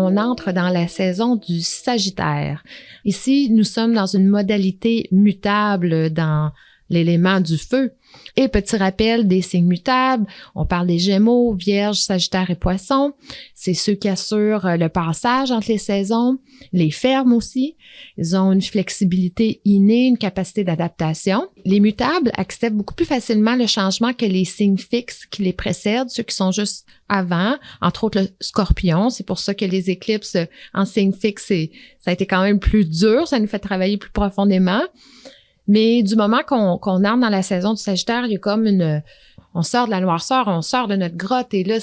on entre dans la saison du Sagittaire. Ici, nous sommes dans une modalité mutable dans l'élément du feu. Et petit rappel des signes mutables, on parle des Gémeaux, Vierge, Sagittaire et Poissons. C'est ceux qui assurent le passage entre les saisons, les fermes aussi. Ils ont une flexibilité innée, une capacité d'adaptation. Les mutables acceptent beaucoup plus facilement le changement que les signes fixes qui les précèdent, ceux qui sont juste avant, entre autres le Scorpion. C'est pour ça que les éclipses en signe fixe, ça a été quand même plus dur, ça nous fait travailler plus profondément. Mais du moment qu'on entre dans la saison du Sagittaire, il y a comme on sort de la noirceur, on sort de notre grotte et là,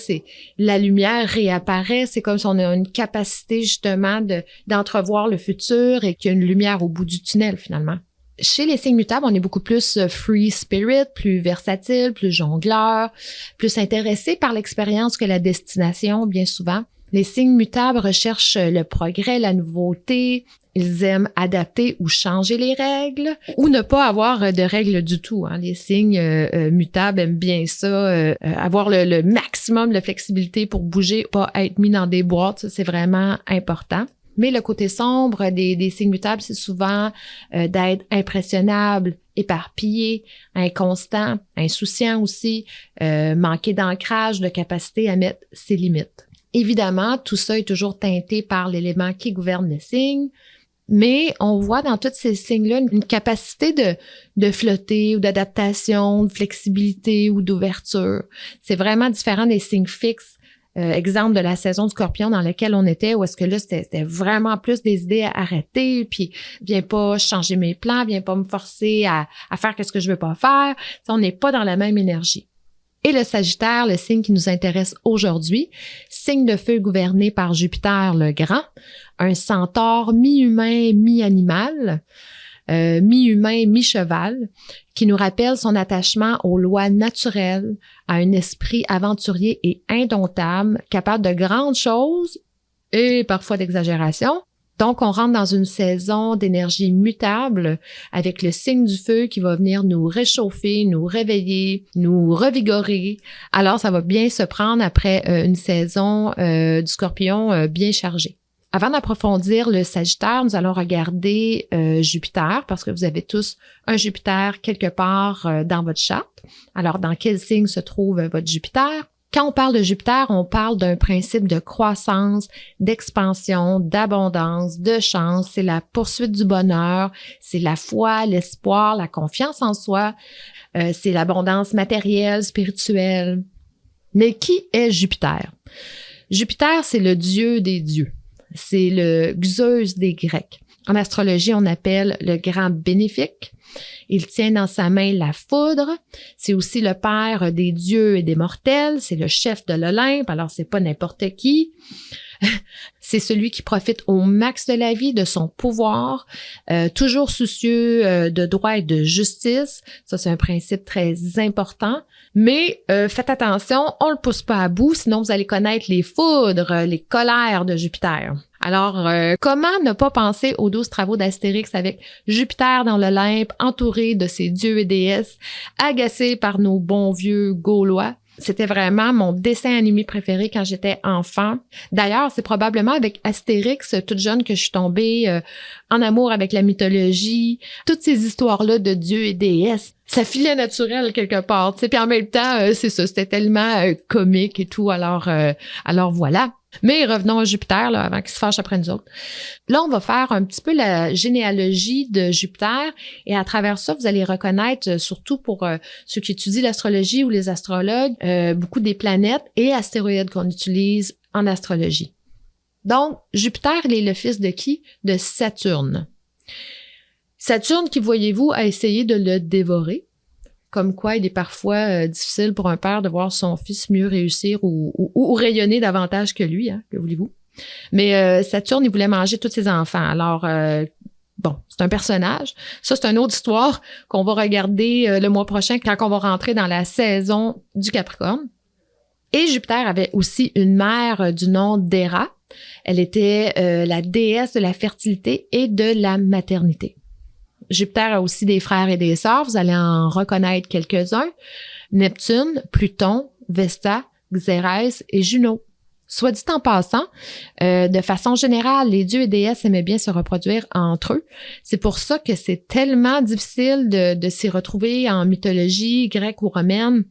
la lumière réapparaît. C'est comme si on a une capacité justement d'entrevoir le futur et qu'il y a une lumière au bout du tunnel finalement. Chez les signes mutables, on est beaucoup plus free spirit, plus versatile, plus jongleur, plus intéressé par l'expérience que la destination bien souvent. Les signes mutables recherchent le progrès, la nouveauté. Ils aiment adapter ou changer les règles ou ne pas avoir de règles du tout. Hein. Les signes mutables aiment bien ça, avoir le maximum de flexibilité pour bouger, pas être mis dans des boîtes. Ça, c'est vraiment important. Mais le côté sombre des signes mutables, c'est souvent d'être impressionnable, éparpillé, inconstant, insouciant aussi, manquer d'ancrage, de capacité à mettre ses limites. Évidemment, tout ça est toujours teinté par l'élément qui gouverne le signe, mais on voit dans tous ces signes-là une capacité de flotter ou d'adaptation, de flexibilité ou d'ouverture. C'est vraiment différent des signes fixes. Exemple de la saison du Scorpion dans laquelle on était, où est-ce que là, c'était vraiment plus des idées à arrêter, puis viens pas changer mes plans, viens pas me forcer à faire ce que je veux pas faire. T'sais, on n'est pas dans la même énergie. Et le Sagittaire, le signe qui nous intéresse aujourd'hui, signe de feu gouverné par Jupiter le Grand, un centaure mi-humain, mi-animal, mi-humain, mi-cheval, qui nous rappelle son attachement aux lois naturelles, à un esprit aventurier et indomptable, capable de grandes choses et parfois d'exagération. Donc, on rentre dans une saison d'énergie mutable avec le signe du feu qui va venir nous réchauffer, nous réveiller, nous revigorer. Alors, ça va bien se prendre après une saison du Scorpion bien chargée. Avant d'approfondir le Sagittaire, nous allons regarder Jupiter parce que vous avez tous un Jupiter quelque part dans votre charte. Alors, dans quel signe se trouve votre Jupiter? Quand on parle de Jupiter, on parle d'un principe de croissance, d'expansion, d'abondance, de chance. C'est la poursuite du bonheur, c'est la foi, l'espoir, la confiance en soi, c'est l'abondance matérielle, spirituelle. Mais qui est Jupiter? Jupiter, c'est le dieu des dieux. C'est le Zeus des Grecs. En astrologie, on appelle le grand bénéfique. Il tient dans sa main la foudre. C'est aussi le père des dieux et des mortels. C'est le chef de l'Olympe. Alors, c'est pas n'importe qui. C'est celui qui profite au max de la vie, de son pouvoir, toujours soucieux de droit et de justice. Ça, c'est un principe très important. Mais faites attention, on le pousse pas à bout, sinon vous allez connaître les foudres, les colères de Jupiter. Alors, comment ne pas penser aux 12 travaux d'Astérix avec Jupiter dans l'Olympe, entouré de ses dieux et déesses, agacé par nos bons vieux Gaulois? C'était vraiment mon dessin animé préféré quand j'étais enfant. D'ailleurs, c'est probablement avec Astérix, toute jeune, que je suis tombée en amour avec la mythologie. Toutes ces histoires-là de dieux et déesses, ça filait naturel quelque part. Puis en même temps, c'est ça, c'était tellement comique et tout. Alors voilà. Mais revenons à Jupiter, là, avant qu'il se fâche après nous autres. Là, on va faire un petit peu la généalogie de Jupiter et à travers ça, vous allez reconnaître, surtout pour ceux qui étudient l'astrologie ou les astrologues, beaucoup des planètes et astéroïdes qu'on utilise en astrologie. Donc, Jupiter, il est le fils de qui? De Saturne. Saturne qui, voyez-vous, a essayé de le dévorer. Comme quoi il est parfois difficile pour un père de voir son fils mieux réussir ou rayonner davantage que lui, hein, que voulez-vous. Mais Saturne, il voulait manger tous ses enfants. Alors, bon, c'est un personnage. Ça, c'est une autre histoire qu'on va regarder le mois prochain quand on va rentrer dans la saison du Capricorne. Et Jupiter avait aussi une mère du nom d'Héra. Elle était la déesse de la fertilité et de la maternité. Jupiter a aussi des frères et des sœurs, vous allez en reconnaître quelques-uns. Neptune, Pluton, Vesta, Xérès et Juno. Soit dit en passant, de façon générale, les dieux et déesses aimaient bien se reproduire entre eux. C'est pour ça que c'est tellement difficile de s'y retrouver en mythologie grecque ou romaine,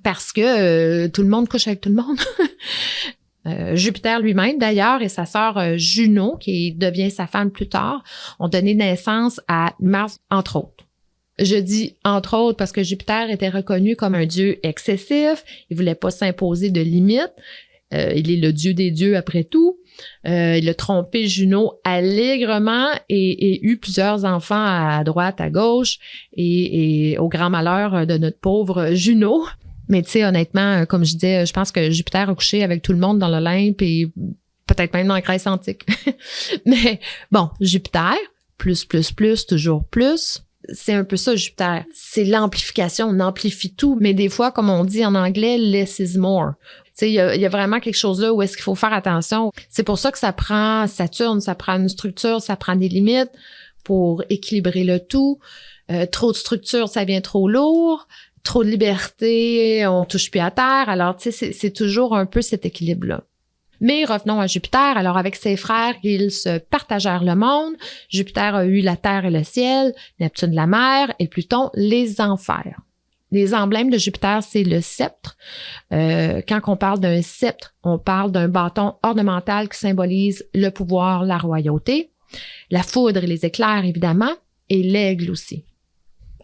parce que tout le monde couche avec tout le monde. Jupiter lui-même, d'ailleurs, et sa sœur Juno, qui devient sa femme plus tard, ont donné naissance à Mars, entre autres. Je dis entre autres parce que Jupiter était reconnu comme un dieu excessif, il voulait pas s'imposer de limites. Il est le dieu des dieux après tout. Il a trompé Juno allègrement et eu plusieurs enfants à droite, à gauche et au grand malheur de notre pauvre Juno. Mais tu sais, honnêtement, comme je disais, je pense que Jupiter a couché avec tout le monde dans l'Olympe et peut-être même dans la Grèce antique. Mais bon, Jupiter, plus, toujours plus. C'est un peu ça, Jupiter. C'est l'amplification, on amplifie tout. Mais des fois, comme on dit en anglais, less is more. Tu sais, il y a vraiment quelque chose là où est-ce qu'il faut faire attention. C'est pour ça que ça prend Saturne, ça prend une structure, ça prend des limites pour équilibrer le tout. Trop de structure, ça devient trop lourd. Trop de liberté, on touche plus à terre. Alors, tu sais, c'est toujours un peu cet équilibre-là. Mais revenons à Jupiter. Alors, avec ses frères, ils se partagèrent le monde. Jupiter a eu la terre et le ciel, Neptune la mer et Pluton les enfers. Les emblèmes de Jupiter, c'est le sceptre. Quand on parle d'un sceptre, on parle d'un bâton ornemental qui symbolise le pouvoir, la royauté, la foudre et les éclairs, évidemment, et l'aigle aussi.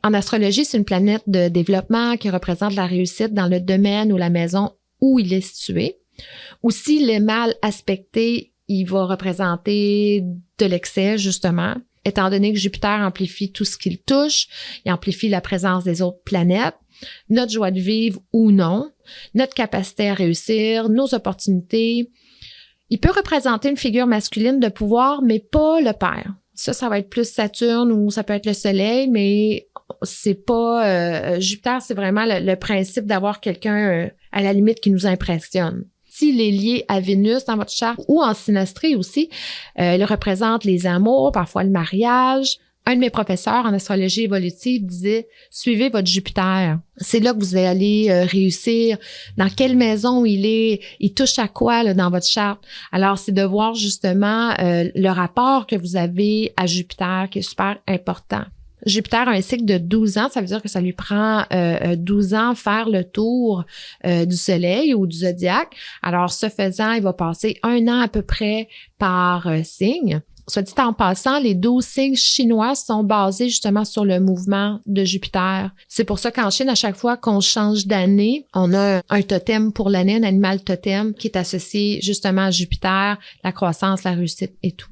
En astrologie, c'est une planète de développement qui représente la réussite dans le domaine ou la maison où il est situé. Aussi, le mal aspecté, il va représenter de l'excès, justement. Étant donné que Jupiter amplifie tout ce qu'il touche, il amplifie la présence des autres planètes, notre joie de vivre ou non, notre capacité à réussir, nos opportunités. Il peut représenter une figure masculine de pouvoir, mais pas le père. Ça va être plus Saturne ou ça peut être le Soleil, mais c'est pas... Jupiter, c'est vraiment le principe d'avoir quelqu'un à la limite qui nous impressionne. S'il est lié à Vénus dans votre charte ou en synastrie aussi, il représente les amours, parfois le mariage. Un de mes professeurs en astrologie évolutive disait « Suivez votre Jupiter. C'est là que vous allez réussir. Dans quelle maison il touche à quoi là, dans votre charte? » Alors, c'est de voir justement le rapport que vous avez à Jupiter qui est super important. Jupiter a un cycle de 12 ans, ça veut dire que ça lui prend 12 ans faire le tour du Soleil ou du zodiaque. Alors, ce faisant, il va passer 1 an à peu près par signe. Soit dit en passant, les 12 signes chinois sont basés justement sur le mouvement de Jupiter. C'est pour ça qu'en Chine, à chaque fois qu'on change d'année, on a un totem pour l'année, un animal totem qui est associé justement à Jupiter, la croissance, la réussite et tout.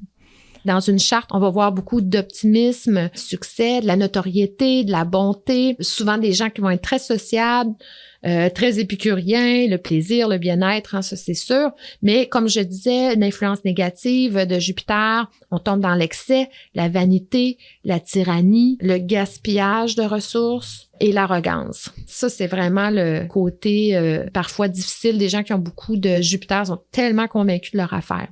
Dans une charte, on va voir beaucoup d'optimisme, succès, de la notoriété, de la bonté, souvent des gens qui vont être très sociables, très épicuriens, le plaisir, le bien-être, hein, ça c'est sûr. Mais comme je disais, une influence négative de Jupiter, on tombe dans l'excès, la vanité, la tyrannie, le gaspillage de ressources et l'arrogance. Ça, c'est vraiment le côté parfois difficile des gens qui ont beaucoup de Jupiter, sont tellement convaincus de leur affaire.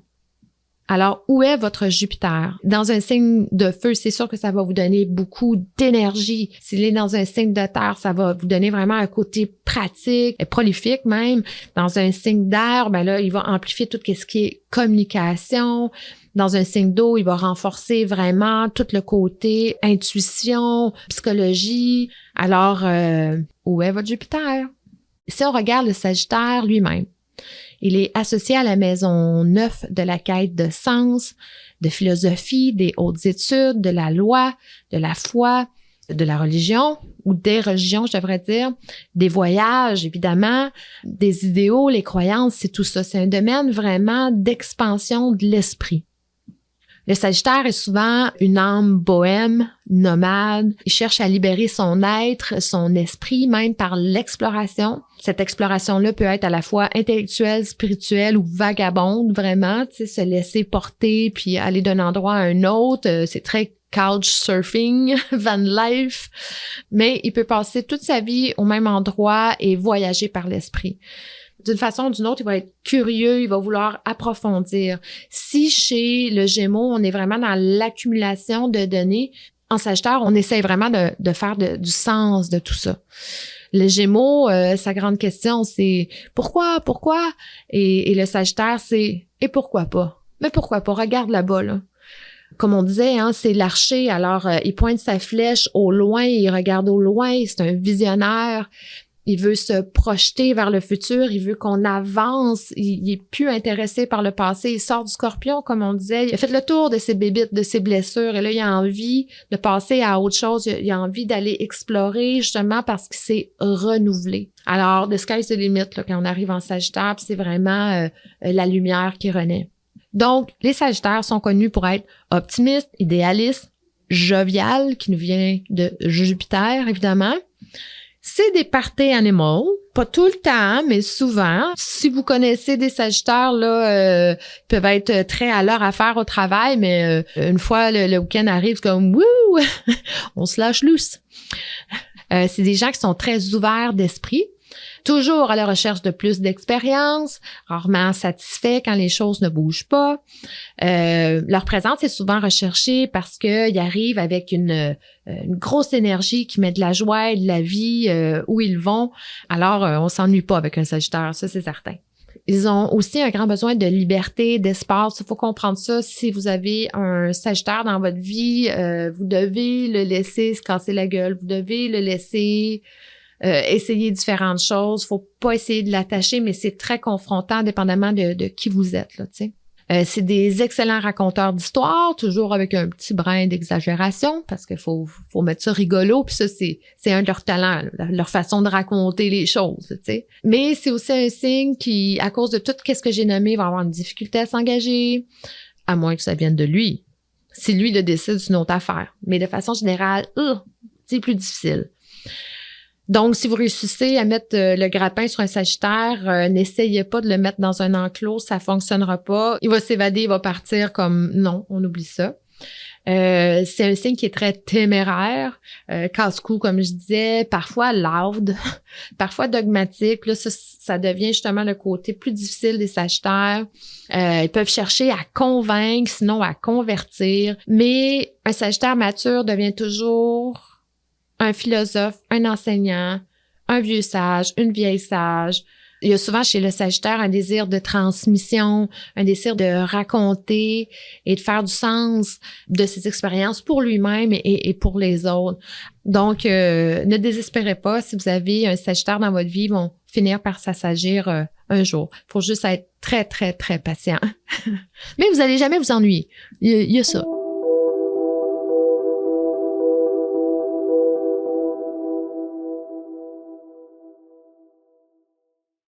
Alors, où est votre Jupiter? Dans un signe de feu, c'est sûr que ça va vous donner beaucoup d'énergie. S'il est dans un signe de terre, ça va vous donner vraiment un côté pratique, et prolifique même. Dans un signe d'air, ben là, il va amplifier tout ce qui est communication. Dans un signe d'eau, il va renforcer vraiment tout le côté intuition, psychologie. Alors, où est votre Jupiter? Si on regarde le Sagittaire lui-même, il est associé à la maison 9 de la quête de sens, de philosophie, des hautes études, de la loi, de la foi, de la religion, ou des religions, je devrais dire, des voyages, évidemment, des idéaux, les croyances, c'est tout ça. C'est un domaine vraiment d'expansion de l'esprit. Le Sagittaire est souvent une âme bohème, nomade. Il cherche à libérer son être, son esprit, même par l'exploration. Cette exploration-là peut être à la fois intellectuelle, spirituelle ou vagabonde, vraiment, tu sais, se laisser porter puis aller d'un endroit à un autre. C'est très couchsurfing, van life. Mais il peut passer toute sa vie au même endroit et voyager par l'esprit. D'une façon ou d'une autre, il va être curieux, il va vouloir approfondir. Si chez le Gémeaux, on est vraiment dans l'accumulation de données, en Sagittaire, on essaie vraiment de faire du sens de tout ça. Le Gémeaux, sa grande question, c'est pourquoi? Et le Sagittaire, c'est et pourquoi pas? Mais pourquoi pas? Regarde là-bas, là. Comme on disait, hein, c'est l'archer. Alors, il pointe sa flèche au loin, il regarde au loin, c'est un visionnaire. Il veut se projeter vers le futur, il veut qu'on avance, il est plus intéressé par le passé. Il sort du Scorpion, comme on disait, il a fait le tour de ses bébites, de ses blessures, et là, il a envie de passer à autre chose, il a envie d'aller explorer, justement parce qu'il s'est renouvelé. Alors, the sky's the limit, là, quand on arrive en Sagittaire, c'est vraiment la lumière qui renaît. Donc, les Sagittaires sont connus pour être optimistes, idéalistes, joviales, qui nous vient de Jupiter, évidemment. C'est des party animals, pas tout le temps, mais souvent. Si vous connaissez des Sagittaires, là, ils peuvent être très à leur affaire au travail, mais une fois le week-end arrive, c'est comme « wouh, on se lâche loose ». C'est des gens qui sont très ouverts d'esprit, toujours à la recherche de plus d'expérience, rarement satisfaits quand les choses ne bougent pas. Leur présence est souvent recherchée parce qu'ils arrivent avec une grosse énergie qui met de la joie et de la vie où ils vont. Alors, on s'ennuie pas avec un Sagittaire, ça c'est certain. Ils ont aussi un grand besoin de liberté, d'espace. Il faut comprendre ça. Si vous avez un Sagittaire dans votre vie, vous devez le laisser se casser la gueule. Vous devez le laisser essayer différentes choses. Faut pas essayer de l'attacher, mais c'est très confrontant dépendamment de qui vous êtes, là, tu sais. C'est des excellents raconteurs d'histoires, toujours avec un petit brin d'exagération, parce qu'il faut mettre ça rigolo, puis ça, c'est un de leurs talents, là, leur façon de raconter les choses, tu sais. Mais c'est aussi un signe qui, à cause de tout ce que j'ai nommé, va avoir une difficulté à s'engager, à moins que ça vienne de lui. Si lui le décide, c'est une autre affaire. Mais de façon générale, c'est plus difficile. Donc, si vous réussissez à mettre le grappin sur un Sagittaire, n'essayez pas de le mettre dans un enclos, ça fonctionnera pas. Il va s'évader, il va partir comme non, on oublie ça. C'est un signe qui est très téméraire, casse-cou, comme je disais, parfois loud, parfois dogmatique. Là, ça devient justement le côté plus difficile des Sagittaires. Ils peuvent chercher à convaincre, sinon à convertir. Mais un Sagittaire mature devient toujours un philosophe, un enseignant, un vieux sage, une vieille sage. Il y a souvent chez le Sagittaire un désir de transmission, un désir de raconter et de faire du sens de ses expériences pour lui-même et pour les autres. Donc, ne désespérez pas si vous avez un Sagittaire dans votre vie, ils vont finir par s'assagir un jour. Il faut juste être très, très, très patient. Mais vous n'allez jamais vous ennuyer. Il y a ça.